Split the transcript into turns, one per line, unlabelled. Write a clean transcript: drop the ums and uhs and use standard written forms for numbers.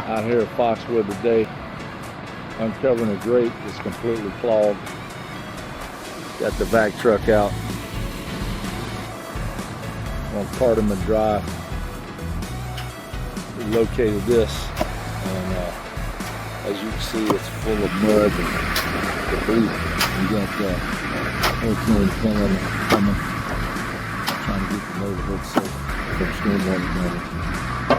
out here at Foxwood today, uncovering a grate that's completely clogged. Got the vac truck out on Cardamom Drive. We located this, and as you can see, it's full of mud and debris. We got hurricane coming, trying to get the neighborhood safe from stormwater damage.